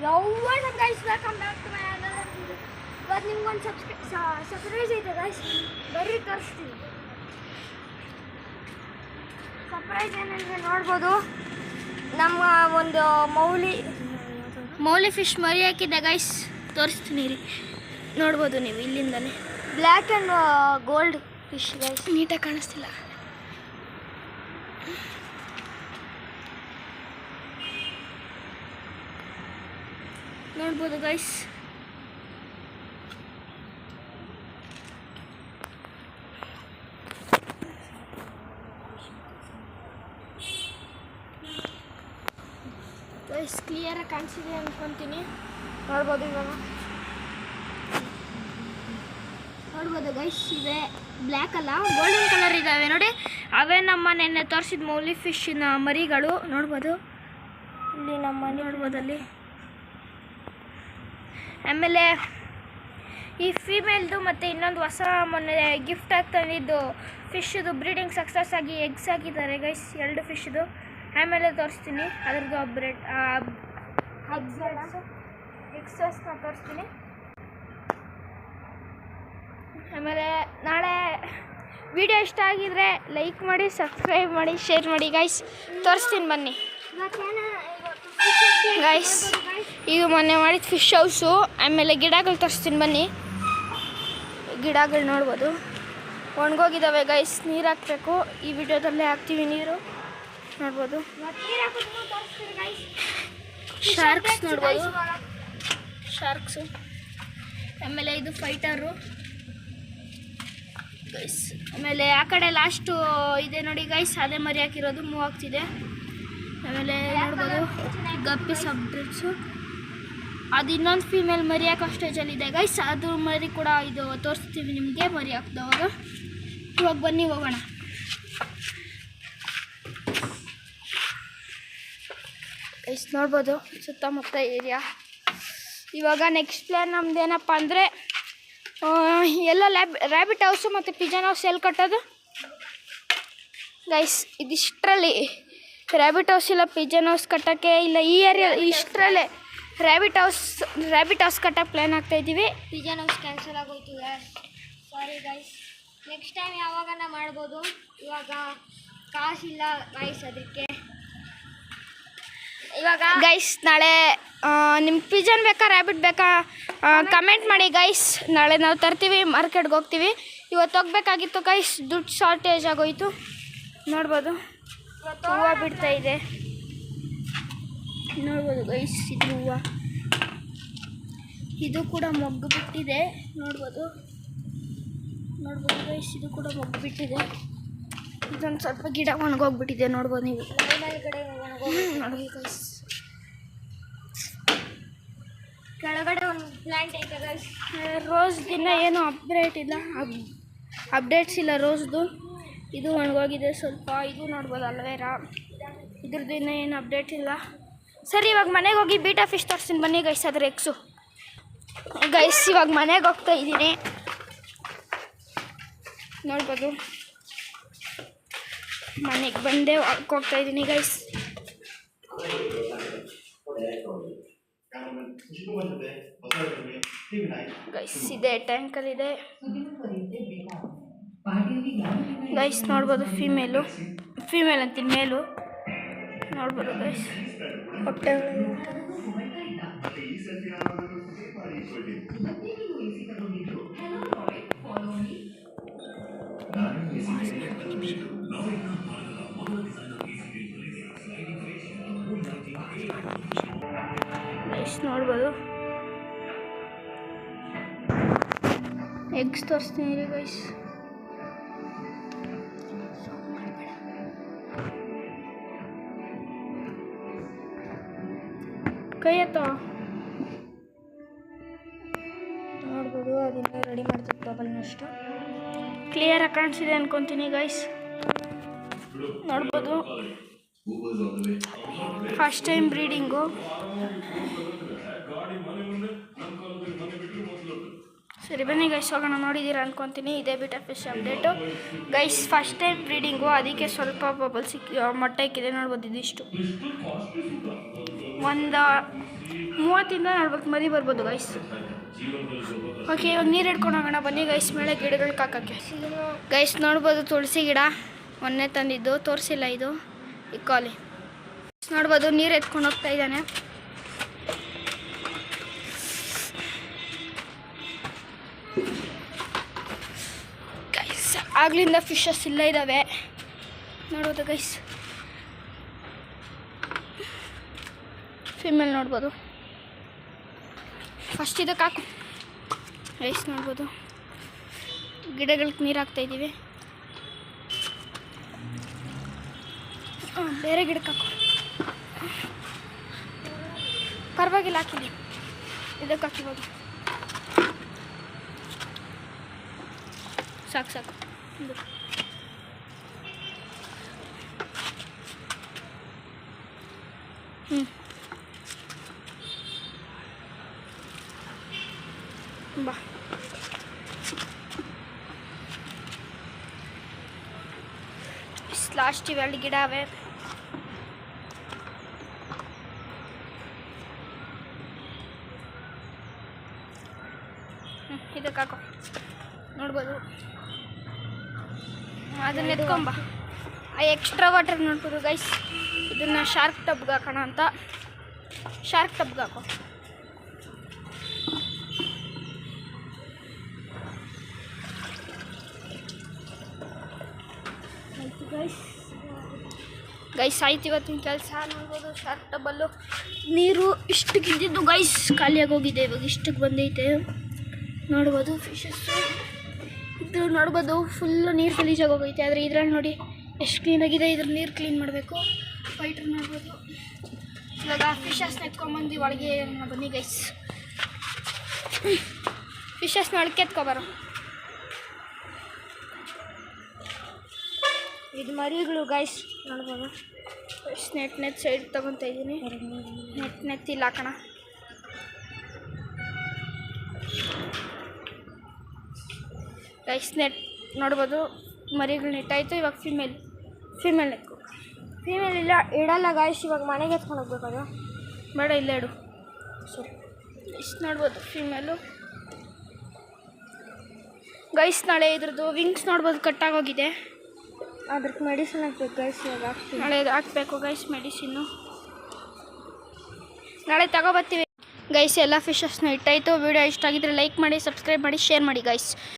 ಯಾವಾಗ guys welcome back to my channel. ಇವತ್ತು ನಿಮ್ಗೊಂದು ಸರ್ಪ್ರೈಸ್ ಐತೆ ಗೈಸ್, ಬರ್ರಿ ತೋರಿಸ್ತೀನಿ. ಸರ್ಪ್ರೈಸ್ ಏನಂದರೆ ನೋಡ್ಬೋದು, ನಮ್ಮ ಒಂದು ಮೌಲಿ ಫಿಶ್ ಮರಿ ಹಾಕಿದ್ದೆ ಗೈಸ್, ತೋರಿಸ್ತೀನಿ ರೀ. ನೋಡ್ಬೋದು ನೀವು ಇಲ್ಲಿಂದನೇ. Black and gold fish guys, ನೀಟಾಗಿ ಕಾಣಿಸ್ತಿಲ್ಲ. ನೋಡ್ಬೋದು ಗೈಸ್, ಕ್ಲಿಯರಾಗಿ ಕಾಣಿಸಿದೆ ಅನ್ಕೊತೀನಿ. ನೋಡ್ಬೋದು ಇವಾಗ, ನೋಡ್ಬೋದು ಗೈಸ್, ಇವೆ ಬ್ಲ್ಯಾಕ್ ಅಲ್ಲ ಗೋಲ್ಡನ್ ಕಲರ್ ಇದ್ದಾವೆ ನೋಡಿ. ಅವೇ ನಮ್ಮ ನೆನ್ನೆ ತೋರಿಸಿದ ಮೌಲಿ ಫಿಶ್ಶಿನ ಮರಿಗಳು. ನೋಡ್ಬೋದು ಇಲ್ಲಿ ನಮ್ಮ ನೋಡ್ಬೋದು ಅಲ್ಲಿ. ಆಮೇಲೆ ಈ ಫೀಮೇಲ್ದು ಮತ್ತು ಇನ್ನೊಂದು ಹೊಸ ಮೊನ್ನೆ ಗಿಫ್ಟ್ ಆಗ್ತಾನಿದ್ದು ಫಿಶ್ದು ಬ್ರೀಡಿಂಗ್ ಸಕ್ಸಸ್ ಆಗಿ ಎಗ್ಸ್ ಹಾಕಿದ್ದಾರೆ ಗೈಸ್, 2 ಫಿಶ್ದು. ಆಮೇಲೆ ತೋರಿಸ್ತೀನಿ ಅದ್ರದ್ದು ಎಗ್ಸಸ್ನ ತೋರಿಸ್ತೀನಿ. ಆಮೇಲೆ ನಾಳೆ ವಿಡಿಯೋ ಇಷ್ಟ ಆಗಿದ್ರೆ ಲೈಕ್ ಮಾಡಿ, ಸಬ್ಸ್ಕ್ರೈಬ್ ಮಾಡಿ, ಶೇರ್ ಮಾಡಿ ಗೈಸ್. ತೋರಿಸ್ತೀನಿ ಬನ್ನಿ ಗೈಸ್. ಇದು ಮೊನ್ನೆ ಮಾಡಿದ ಫಿಶ್ ಹೌಸು. ಆಮೇಲೆ ಗಿಡಗಳು ತೋರಿಸ್ತೀನಿ ಬನ್ನಿ. ಗಿಡಗಳು ನೋಡ್ಬೋದು ಒಣಗೋಗಿದ್ದಾವೆ ಗೈಸ್, ನೀರು ಹಾಕಬೇಕು. ಈ ವಿಡಿಯೋದಲ್ಲೇ ಹಾಕ್ತೀವಿ ನೀರು, ನೋಡ್ಬೋದು. ಶಾರ್ಕ್ಸ್ ನೋಡ್ಬೋದು, ಶಾರ್ಕ್ಸು. ಆಮೇಲೆ ಇದು ಫೈಟರು ಗೈಸ್. ಆಮೇಲೆ ಆ ಕಡೆ ಲಾಸ್ಟು ಇದೆ ನೋಡಿ ಗೈಸ್, ಅದೇ ಮರಿ ಹಾಕಿರೋದು, ಮೂವ್ ಆಗ್ತಿದೆ. ಆಮೇಲೆ ನೋಡ್ಬೋದು ಗಪ್ಪಿ ಸಬ್ಡ್ರಿಕ್ಸು. ಅದು ಇನ್ನೊಂದು ಫೀಮೇಲ್ ಮರಿ ಹಾಕೋ ಸ್ಟೇಜಲ್ಲಿದೆ ಗೈಸ್, ಅದು ಮರಿ ಕೂಡ ಇದು ತೋರಿಸ್ತೀವಿ ನಿಮಗೆ ಮರಿ ಹಾಕಿದವಾಗ. ಇವಾಗ ಬನ್ನಿ ಹೋಗೋಣ. ಗೈಸ್ ನೋಡ್ಬೋದು ಸುತ್ತಮುತ್ತ ಏರಿಯಾ. ಇವಾಗ ನೆಕ್ಸ್ಟ್ ಪ್ಲ್ಯಾನ್ ನಮ್ದು ಏನಪ್ಪ ಅಂದರೆ, ಎಲ್ಲ ರ್ಯಾಬಿಟ್ ಹೌಸು ಮತ್ತು ಪಿಜನ್ ಹೌಸ್ ಎಲ್ಲಿ ಕಟ್ಟೋದು ಗೈಸ್. ಇದಿಷ್ಟರಲ್ಲಿ ರ್ಯಾಬಿಟ್ ಹೌಸ್ ಇಲ್ಲ ಪಿಜನ್ ಹೌಸ್ ಕಟ್ಟೋಕ್ಕೆ ಇಲ್ಲ, ಈ ಏರಿಯಾ ಇಷ್ಟರಲ್ಲೇ ರ್ಯಾಬಿಟ್ ಹೌಸ್ ಕಟ್ಟೋಕ್ಕೆ ಪ್ಲ್ಯಾನ್ ಆಗ್ತಾಯಿದ್ದೀವಿ. ಪಿಜನ್ ಹೌಸ್ ಕ್ಯಾನ್ಸಲ್ ಆಗೋಯ್ತು, ಸಾರಿ ಗೈಸ್. ನೆಕ್ಸ್ಟ್ ಟೈಮ್ ಯಾವಾಗನ ಮಾಡ್ಬೋದು, ಇವಾಗ ಕಾಸಿಲ್ಲ ಗೈಸ್ ಅದಕ್ಕೆ. ಇವಾಗ ಗೈಸ್ ನಾಳೆ ನಿಮ್ಮ ಪಿಜನ್ ಬೇಕಾ ರ್ಯಾಬಿಟ್ ಬೇಕಾ ಕಮೆಂಟ್ ಮಾಡಿ ಗೈಸ್. ನಾಳೆ ನಾವು ತರ್ತೀವಿ, ಮಾರ್ಕೆಟ್ಗೆ ಹೋಗ್ತೀವಿ. ಇವತ್ತು ಹೋಗ್ಬೇಕಾಗಿತ್ತು ಗೈಸ್, ದುಡ್ಡು ಶಾರ್ಟೇಜ್ ಆಗೋಯ್ತು. ನೋಡ್ಬೋದು ಹೂವು ಬಿಡ್ತಾ ಇದೆ, ನೋಡ್ಬೋದು ಗೈಸ್. ಇದು ಹೂವು, ಇದು ಕೂಡ ಮೊಗ್ಗು ಬಿಟ್ಟಿದೆ, ನೋಡ್ಬೋದು ಗೈಸ್. ಇದು ಕೂಡ ಮೊಗ್ಗು ಬಿಟ್ಟಿದೆ. ಇದೊಂದು ಸ್ವಲ್ಪ ಗಿಡ ಒಣಗೋಗ್ಬಿಟ್ಟಿದೆ, ನೋಡ್ಬೋದು ನೀವು. ನೋಡಿ ಗೈಸ್, ಕೆಳಗಡೆ ಒಂದು ಪ್ಲ್ಯಾಂಟ್ ಐತೆ ಗೈಸ್. ರೋಸ್ ದಿನ ಏನು ಅಪ್ಡೇಟ್ಸ್ ಇಲ್ಲ ರೋಸ್ದು. ಇದು ಒಣಗೋಗಿದೆ ಸ್ವಲ್ಪ. ಇದು ನೋಡ್ಬೋದು ಅಲ್ವೇರಾ, ಇದ್ರದ್ದು ಇನ್ನೂ ಏನು ಅಪ್ಡೇಟ್ ಇಲ್ಲ. ಸರಿ, ಇವಾಗ ಮನೆಗೆ ಹೋಗಿ ಬೀಟಾ ಫಿಶ್ ತೋರಿಸ್ತೀನಿ ಬನ್ನಿ ಗೈಸ್, ಅದ್ರ ಎಗ್ಸು ಗೈಸ್. ಇವಾಗ ಮನೆಗೆ ಹೋಗ್ತಾ ಇದ್ದೀನಿ, ನೋಡ್ಬೋದು. ಮನೆಗೆ ಬಂದೆ ಹೋಗ್ತಾ ಇದ್ದೀನಿ ಗೈಸ್. ಗೈಸ್ ಇದೆ ಟ್ಯಾಂಕಲ್ಲಿದೆ ಗೈಸ್, ನೋಡ್ಬೋದು. ಫೀಮೇಲ್ ಅಂತೀನಿ, ಮೇಲು ನೋಡ್ಬೋದು ಗೈಸ್. ಹೊಟ್ಟೆ ಗೈಸ್ ನೋಡ್ಬೋದು. ಎಗ್ಸ್ ತೋರಿಸ್ತೀನಿ ರೀ ಗೈಸ್. ಕೈ ಎತ್ತ, ನೋಡ್ಬೋದು. ಅದನ್ನ ರೆಡಿ ಮಾಡ್ತಿದ್ದ ಬಬಲ್ನಷ್ಟು ಕ್ಲಿಯರಾಗಿ ಕಾಣಿಸಿದೆ ಅನ್ಕೊತೀನಿ ಗೈಸ್. ನೋಡ್ಬೋದು ಫಸ್ಟ್ ಟೈಮ್ ಬ್ರೀಡಿಂಗು. ಸರಿ ಬನ್ನಿ ಗೈಸ್ ಹೋಗೋಣ. ನೋಡಿದ್ದೀರಾ ಅನ್ಕೊತೀನಿ, ಇದೇ beta fish update guys. First time breeding, ಅದಕ್ಕೆ ಸ್ವಲ್ಪ ಬಬಲ್ ಮೊಟ್ಟೆ ಇಕ್ಕಿದೆ. ನೋಡ್ಬೋದು ಇದಿಷ್ಟು ಒಂದು 30ಇಂದ 40 ಮರಿ ಬರ್ಬೋದು ಗೈಸ್. ಓಕೆ, ಇವಾಗ ನೀರು ಹಿಡ್ಕೊಂಡು ಹೋಗೋಣ ಬನ್ನಿ ಗೈಸ್ ಮೇಲೆ ಗಿಡಗಳಿಗೆ ಹಾಕೋಕ್ಕೆ. ಗೈಸ್ ನೋಡ್ಬೋದು ತುಳಸಿ ಗಿಡ ಮೊನ್ನೆ ತಂದಿದ್ದು, ತೋರಿಸಿಲ್ಲ ಇದು ಇಕ್ಕಾಲಿ. ನೋಡ್ಬೋದು ನೀರು ಎತ್ಕೊಂಡು ಹೋಗ್ತಾ ಇದ್ದಾನೆ. ಗೈಸ್ ಆಗ್ಲಿಂದ ಫಿಶಸ್ ಇಲ್ಲ ಇದ್ದಾವೆ ನೋಡ್ಬೋದು ಗೈಸ್. ಫಿಮೇಲ್ ನೋಡ್ಬೋದು. ಫಸ್ಟ್ ಇದಕ್ಕೆ ಹಾಕು ಗೈಸ್. ನೋಡ್ಬೋದು ಗಿಡಗಳಿಗೆ ನೀರು ಹಾಕ್ತಾಯಿದ್ದೀವಿ. ಬೇರೆ ಗಿಡಕ್ಕೆ ಹಾಕು, ಪರವಾಗಿಲ್ಲ ಹಾಕಿದ್ದೀನಿ. ಇದಕ್ಕೆ ಹಾಕಿಬೋದು, ಸಾಕು ಸಾಕು. ಬಾ ಲಾಸ್ಟ್ ಇವೆರಡು ಗಿಡ ಅವೆ. ಇದಕ್ಕೆ ಹಾಕೋ ನೋಡ್ಬೋದು. ಅದನ್ನ ಎತ್ಕೊಂಬ. ಆ ಎಕ್ಸ್ಟ್ರಾ ವಾಟರ್ ನೋಡ್ಬೋದು ಗೈಸ್. ಇದನ್ನು ಶಾರ್ಕ್ ಟಬ್ಗೆ ಹಾಕೋಣ ಅಂತ ಶಾರ್ಕ್ ಟಬ್ಗೆ ಹಾಕೋ. ಗೈಸ್ ಆಯ್ತು ಇವತ್ತಿನ ಕೆಲಸ. ನೋಡ್ಬೋದು ಶಾರ್ಕ್ ಟಬ್ಬಲ್ಲೂ ನೀರು ಇಷ್ಟಕ್ಕೆ ಇದ್ದಿದ್ದು ಗೈಸ್ ಖಾಲಿಯಾಗಿ ಹೋಗಿದೆ. ಇವಾಗ ಇಷ್ಟಕ್ಕೆ ಬಂದೈತೆ ನೋಡ್ಬೋದು. ಫಿಶಸ್ಸು ಇದು ನೋಡ್ಬೋದು ಫುಲ್ಲು ನೀರು ಗಲೀಜಾಗಿ ಹೋಗೈತೆ. ಆದರೆ ಇದ್ರಲ್ಲಿ ನೋಡಿ ಎಷ್ಟು ಕ್ಲೀನಾಗಿದೆ. ಇದ್ರ ನೀರು ಕ್ಲೀನ್ ಮಾಡಬೇಕು. ಫೈಟ್ರ್ ನೋಡ್ಬೋದು. ಇವಾಗ ಫಿಶಸ್ನ ಎತ್ಕೊಂಬಂದು ಒಳಗೆ ಬನ್ನಿ ಗೈಸ್. ಫಿಶಸ್ನ ಒಳಗೆ ಎತ್ಕೊಬಾರೋ. ಇದು ಮರಿಗಳು ಗೈಸ್ ನೋಡ್ಬೋದು. ನೆಟ್ ಸೈಡ್ ತೊಗೊತಾ ಇದ್ದೀನಿ. ನೆಟ್ ಇಲ್ಲ ಹಾಕೋಣ. ಗೈಸ್ ನೆಟ್ ನೋಡ್ಬೋದು ಮರಿಗಳು ನೆಟ್ಟಾಯಿತು. ಇವಾಗ ಫಿಮೇಲ್ ಎತ್ಕೊ. ಫಿಮೇಲ್ ಇಲ್ಲ ಇಡಲ್ಲ ಗೈಸ್. ಇವಾಗ ಮನೆಗೆ ಎತ್ಕೊಂಡು ಹೋಗ್ಬೇಕು. ಅದು ಬೇಡ, ಇಲ್ಲ ಇಡು. ಸರಿ ಇಷ್ಟು ನೋಡ್ಬೋದು ಫಿಮೇಲು. ಗೈಸ್ ನಾಳೆ ಇದ್ರದ್ದು ವಿಂಗ್ಸ್ ನೋಡ್ಬೋದು ಕಟ್ಟಾಗೋಗಿದೆ. ಅದಕ್ಕೆ ಮೆಡಿಸಿನ್ ಹಾಕ್ಬೇಕು ಗೈಸ್. ಇವಾಗ ಹಾಕ್ತೀವಿ. ನಾಳೆ ಹಾಕಬೇಕು ಗೈಸ್ ಮೆಡಿಸಿನ್ನು. ನಾಳೆ ತಗೊಬರ್ತೀವಿ ಗೈಸ್. ಎಲ್ಲ ಫಿಶಸ್ನ ಇಟ್ಟಾಯಿತು. ವಿಡಿಯೋ ಇಷ್ಟ ಆಗಿದ್ರೆ ಲೈಕ್ ಮಾಡಿ, ಸಬ್ಸ್ಕ್ರೈಬ್ ಮಾಡಿ, ಶೇರ್ ಮಾಡಿ ಗೈಸ್.